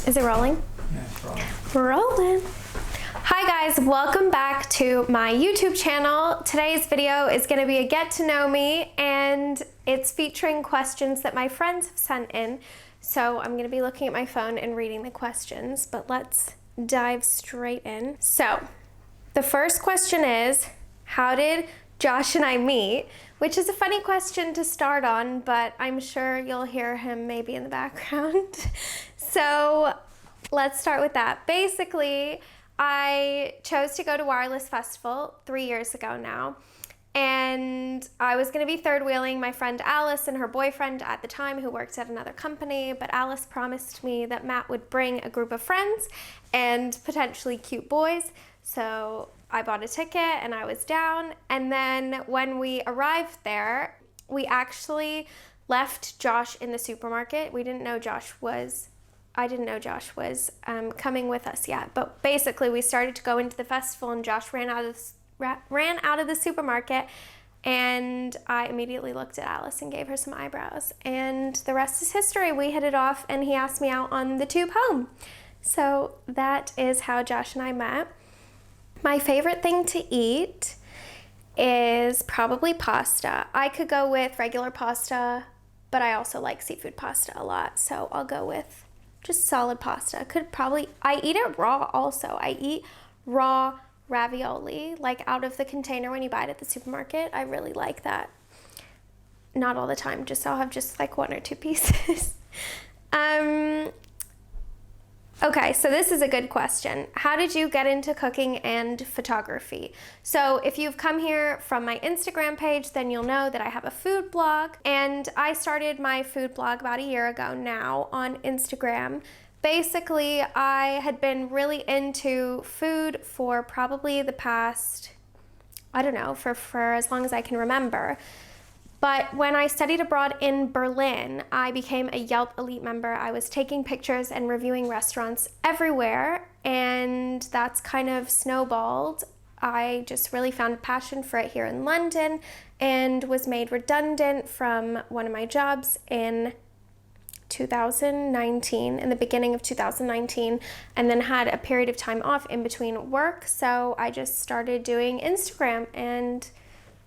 Is it rolling? Yeah, it's rolling. Rolling. Hi guys, welcome back to my YouTube channel. Today's video is going to be a get to know me, and it's featuring questions that my friends have sent in. So I'm going to be looking at my phone and reading the questions, but let's dive straight in. So the first question is, how did Josh and I meet? Which is a funny question to start on, but I'm sure you'll hear him maybe in the background. So let's start with that. Basically, I chose to go to Wireless Festival 3 years ago now, and I was going to be third wheeling my friend Alice and her boyfriend at the time, who worked at another company, but Alice promised me that Matt would bring a group of friends and potentially cute boys. So I bought a ticket and I was down, and then when we arrived there, we actually left Josh in the supermarket. I didn't know Josh was coming with us yet, but basically we started to go into the festival and Josh ran out of the supermarket, and I immediately looked at Alice and gave her some eyebrows, and the rest is history. We hit it off and he asked me out on the tube home. So that is how Josh and I met. My favorite thing to eat is probably pasta. I could go with regular pasta, but I also like seafood pasta a lot, so I'll go with just solid pasta. I eat it raw also. I eat raw ravioli, like out of the container when you buy it at the supermarket. I really like that. Not all the time, I'll have just like 1 or 2 pieces. Okay, so this is a good question. How did you get into cooking and photography? So if you've come here from my Instagram page, then you'll know that I have a food blog, and I started my food blog about a year ago now on Instagram. Basically, I had been really into food for probably the past, for as long as I can remember. But when I studied abroad in Berlin, I became a Yelp Elite member. I was taking pictures and reviewing restaurants everywhere, and that's kind of snowballed. I just really found a passion for it here in London and was made redundant from one of my jobs in 2019, in the beginning of 2019, and then had a period of time off in between work. So I just started doing Instagram, and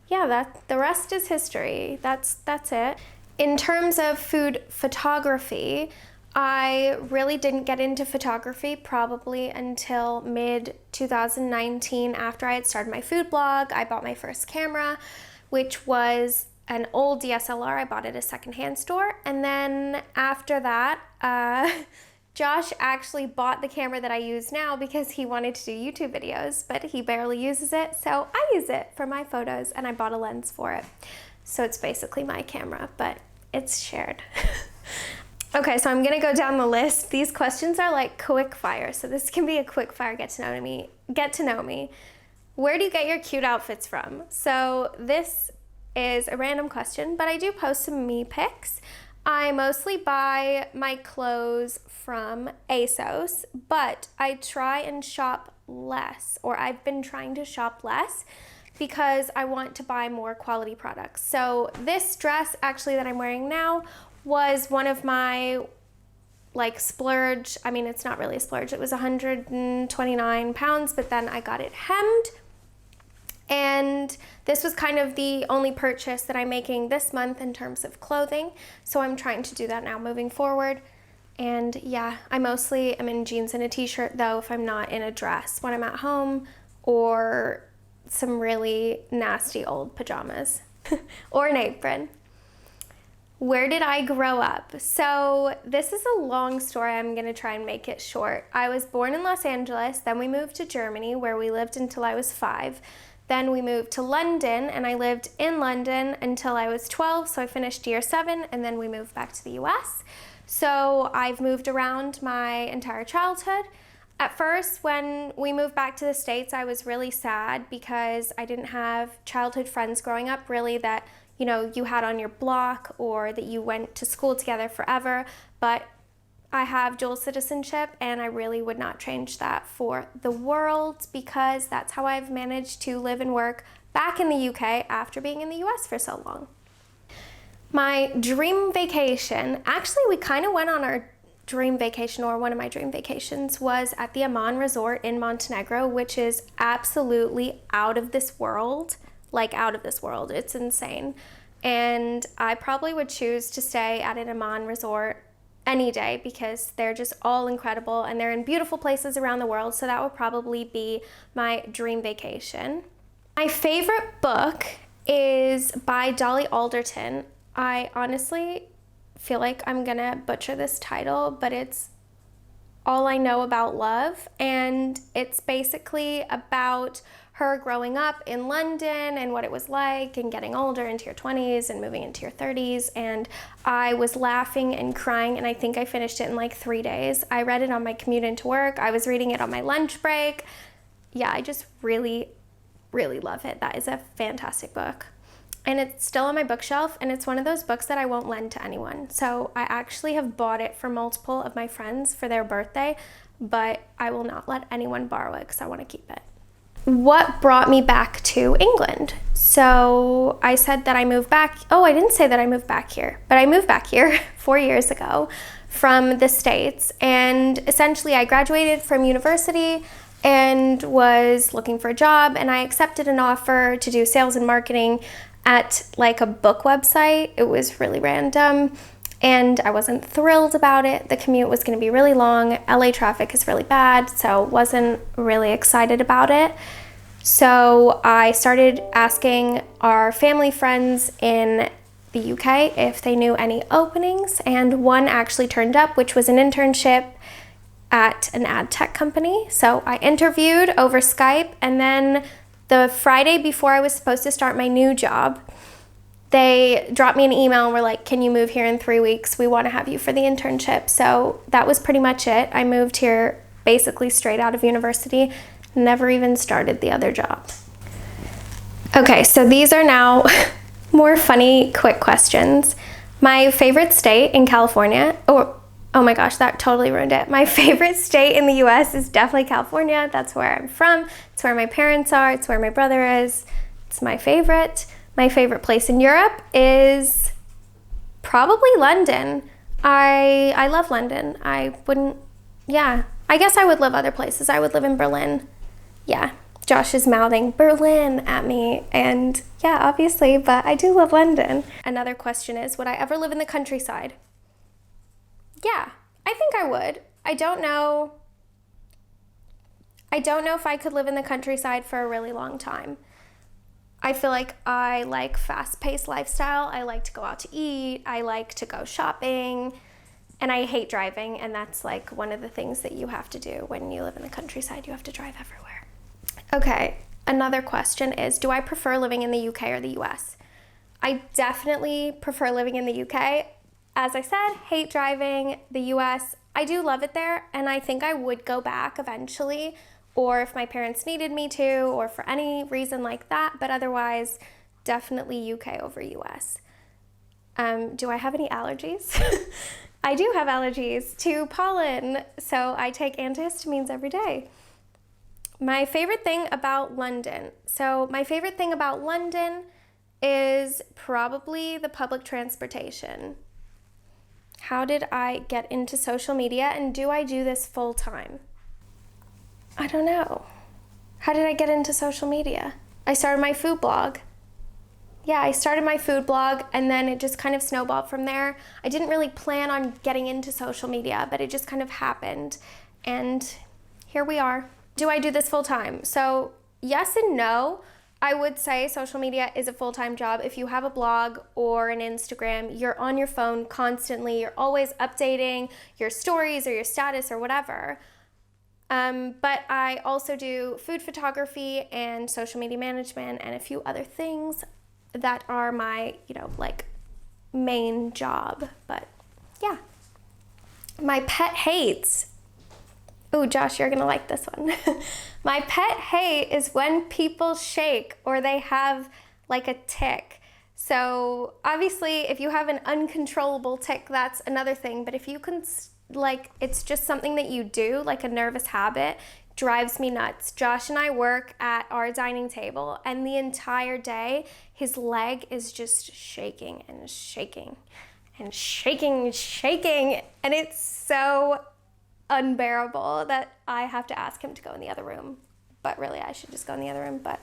yeah, the rest is history. That's it. In terms of food photography, I really didn't get into photography probably until mid-2019. After I had started my food blog, I bought my first camera, which was an old DSLR. I bought it at a secondhand store. And then after that, Josh actually bought the camera that I use now because he wanted to do YouTube videos, but he barely uses it, so I use it for my photos, and I bought a lens for it. So it's basically my camera, but it's shared. Okay, so I'm gonna go down the list. These questions are like quick fire, so this can be a quick fire get to know me. Where do you get your cute outfits from? So this is a random question, but I do post some me pics. I mostly buy my clothes from ASOS, but I try and shop less, or I've been trying to shop less because I want to buy more quality products. So this dress actually that I'm wearing now was one of my like splurge. I mean, it's not really a splurge. It was 129 pounds, but then I got it hemmed. And this was kind of the only purchase that I'm making this month in terms of clothing. So I'm trying to do that now moving forward. And yeah, I mostly am in jeans and a t-shirt though, if I'm not in a dress when I'm at home, or some really nasty old pajamas or an apron. Where did I grow up? So this is a long story. I'm gonna try and make it short. I was born in Los Angeles, then we moved to Germany where we lived until I was 5. Then we moved to London, and I lived in London until I was 12, so I finished year 7, and then we moved back to the US. So I've moved around my entire childhood. At first, when we moved back to the States, I was really sad because I didn't have childhood friends growing up really that, you had on your block or that you went to school together forever. But I have dual citizenship, and I really would not change that for the world because that's how I've managed to live and work back in the UK after being in the US for so long. My dream vacation, actually we kind of went on our dream vacation, or one of my dream vacations, was at the Amman Resort in Montenegro, which is absolutely out of this world. Like out of this world. It's insane. And I probably would choose to stay at an Amman Resort any day because they're just all incredible and they're in beautiful places around the world. So that would probably be my dream vacation. My favorite book is by Dolly Alderton. I honestly feel like I'm gonna butcher this title, but it's All I Know About Love, and it's basically about her growing up in London and what it was like and getting older into your 20s and moving into your 30s. And I was laughing and crying, and I think I finished it in like 3 days. I read it on my commute into work. I was reading it on my lunch break. Yeah, I just really, really love it. That is a fantastic book. And it's still on my bookshelf, and it's one of those books that I won't lend to anyone. So I actually have bought it for multiple of my friends for their birthday, but I will not let anyone borrow it because I want to keep it. What brought me back to England? So I said that I moved back. Oh, I didn't say that I moved back here, but I moved back here 4 years ago from the States. And essentially I graduated from university and was looking for a job, and I accepted an offer to do sales and marketing at like a book website. It was really random and I wasn't thrilled about it. The commute was going to be really long. LA traffic is really bad, so wasn't really excited about it. So I started asking our family friends in the UK if they knew any openings, and one actually turned up, which was an internship at an ad tech company. So I interviewed over Skype, and then the Friday before I was supposed to start my new job, they dropped me an email and were like, can you move here in 3 weeks? We want to have you for the internship. So that was pretty much it. I moved here basically straight out of university, never even started the other job. Okay, so these are now more funny, quick questions. My favorite state in California, oh my gosh, that totally ruined it. My favorite state in the US is definitely California. That's where I'm from. It's where my parents are. It's where my brother is. It's my favorite. My favorite place in Europe is probably London. I love London. I guess I would live other places. I would live in Berlin. Yeah, Josh is mouthing Berlin at me, and yeah, obviously, but I do love London. Another question is, would I ever live in the countryside? Yeah, I think I would. I don't know if I could live in the countryside for a really long time. I feel like I like fast-paced lifestyle. I like to go out to eat. I like to go shopping. And I hate driving, and that's like one of the things that you have to do when you live in the countryside. You have to drive everywhere. Okay, another question is, do I prefer living in the UK or the US? I definitely prefer living in the UK. As I said, hate driving. The US, I do love it there, and I think I would go back eventually, or if my parents needed me to, or for any reason like that, but otherwise, definitely UK over US. Do I have any allergies? I do have allergies to pollen, so I take antihistamines every day. My favorite thing about London. So my favorite thing about London is probably the public transportation. How did I get into social media, and do I do this full time? I don't know. How did I get into social media? I started my food blog. Yeah, I started my food blog, and then it just kind of snowballed from there. I didn't really plan on getting into social media, but it just kind of happened, and here we are. Do I do this full time? So yes and no. I would say social media is a full-time job. If you have a blog or an Instagram, you're on your phone constantly. You're always updating your stories or your status or whatever. But I also do food photography and social media management and a few other things that are my, main job. But yeah. My pet hates. Ooh, Josh, you're gonna like this one. My pet hate is when people shake or they have like a tic. So obviously if you have an uncontrollable tic, that's another thing. But if you can, it's just something that you do, like a nervous habit, drives me nuts. Josh and I work at our dining table, and the entire day his leg is just shaking and shaking. and shaking, and it's so unbearable that I have to ask him to go in the other room. But really, I should just go in the other room, but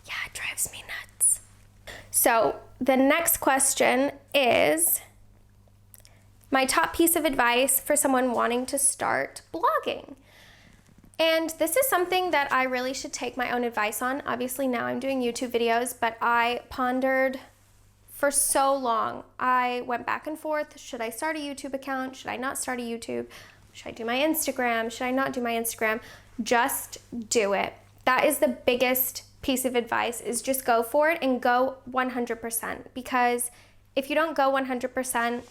yeah, it drives me nuts. So the next question is my top piece of advice for someone wanting to start blogging. And this is something that I really should take my own advice on. Obviously now I'm doing YouTube videos, but I pondered for so long. I went back and forth. Should I start a YouTube account? Should I not start a YouTube? Should I do my Instagram? Should I not do my Instagram? Just do it. That is the biggest piece of advice, is just go for it and go 100%. Because if you don't go 100%,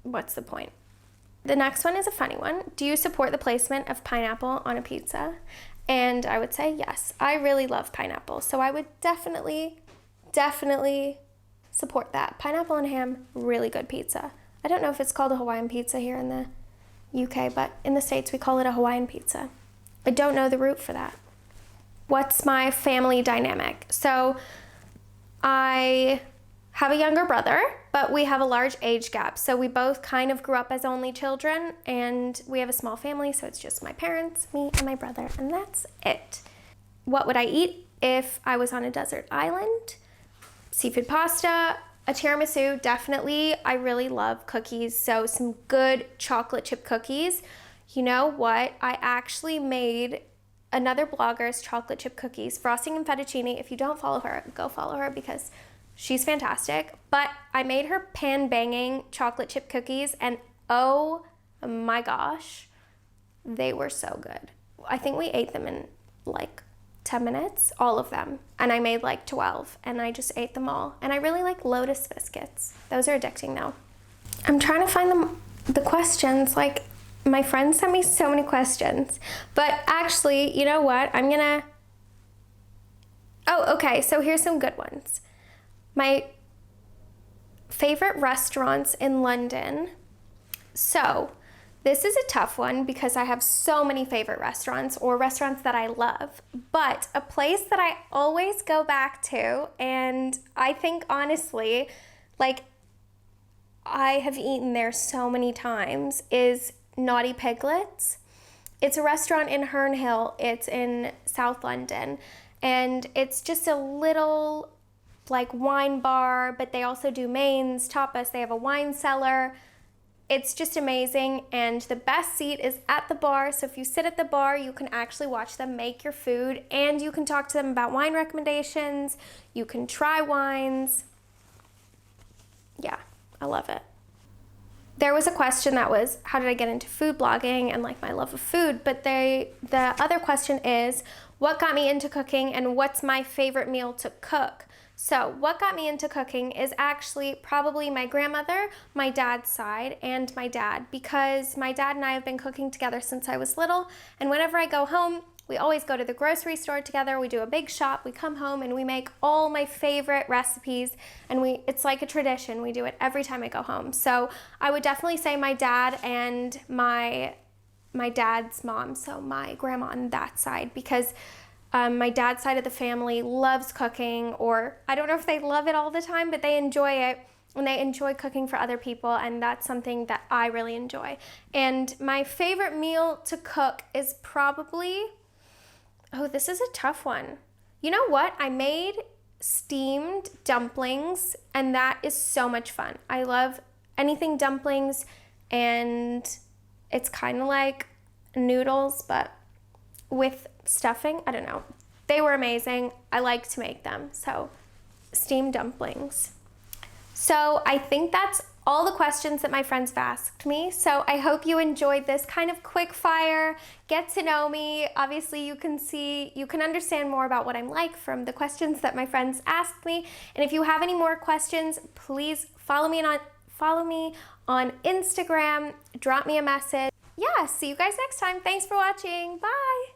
what's the point? The next one is a funny one. Do you support the placement of pineapple on a pizza? And I would say yes. I really love pineapple, so I would definitely support that. Pineapple and ham, really good pizza. I don't know if it's called a Hawaiian pizza here in the UK, but in the States we call it a Hawaiian pizza. I don't know the root for that. What's my family dynamic? So I have a younger brother, but we have a large age gap. So we both kind of grew up as only children, and we have a small family, so it's just my parents, me, and my brother, and that's it. What would I eat if I was on a desert island? Seafood pasta, a tiramisu, definitely. I really love cookies, so some good chocolate chip cookies. You know what? I actually made another blogger's chocolate chip cookies, frosting and fettuccine. If you don't follow her, go follow her because she's fantastic. But I made her pan banging chocolate chip cookies, and oh my gosh, they were so good. I think we ate them in like 10 minutes, all of them. And I made like 12, and I just ate them all. And I really like Lotus biscuits. Those are addicting though. I'm trying to find the questions. Like, my friends sent me so many questions. But actually, you know what? Oh, okay, so here's some good ones. My favorite restaurants in London. So this is a tough one because I have so many favorite restaurants, or restaurants that I love. But a place that I always go back to, and I think honestly, like, I have eaten there so many times, is Naughty Piglets. It's a restaurant in Herne Hill. It's in South London, and it's just a little like wine bar, but they also do mains, tapas. They have a wine cellar. It's just amazing, and the best seat is at the bar. So if you sit at the bar, you can actually watch them make your food, and you can talk to them about wine recommendations. You can try wines. Yeah, I love it. There was a question that was, how did I get into food blogging and like my love of food? But the other question is, what got me into cooking and what's my favorite meal to cook? So what got me into cooking is actually probably my grandmother, my dad's side, and my dad, because my dad and I have been cooking together since I was little, and whenever I go home, we always go to the grocery store together. We do a big shop, we come home, and we make all my favorite recipes, and it's like a tradition. We do it every time I go home. So I would definitely say my dad and my dad's mom, so my grandma on that side, because my dad's side of the family loves cooking, or I don't know if they love it all the time, but they enjoy it, and they enjoy cooking for other people, and that's something that I really enjoy. And my favorite meal to cook is probably, oh, this is a tough one. You know what? I made steamed dumplings, and that is so much fun. I love anything dumplings, and it's kind of like noodles, but with stuffing. I don't know. They were amazing. I like to make them. So steamed dumplings. So I think that's all the questions that my friends have asked me. So I hope you enjoyed this kind of quick fire, get to know me. Obviously you can understand more about what I'm like from the questions that my friends asked me. And if you have any more questions, please follow me on Instagram, drop me a message. Yeah, see you guys next time. Thanks for watching. Bye.